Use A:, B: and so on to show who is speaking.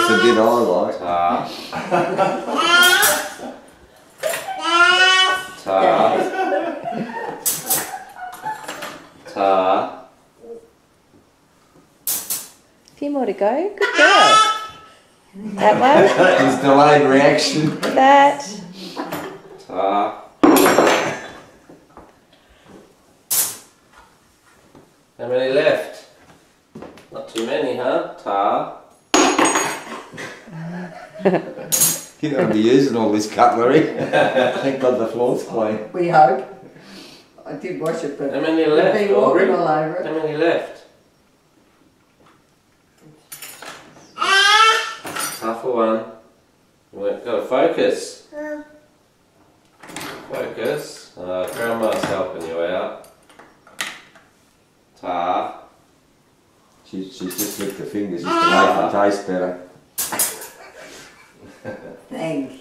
A: That's the bit I like.
B: Ta. Ta. Ta.
C: A few more to go. Good girl. That one.
A: It's delayed reaction.
C: That.
B: Ta. How many left? Not too many, huh? Ta.
A: You're going to be using all this cutlery. Thank God the floor's clean.
D: We hope. I did wash it, but
B: How many
D: we've
B: left?
D: been walking all over
B: How
D: it.
B: many left? Half a one. We've got to focus. Focus. Grandma's helping you out. Ta.
A: She's just licked her fingers just to make it taste better.
D: Thank you.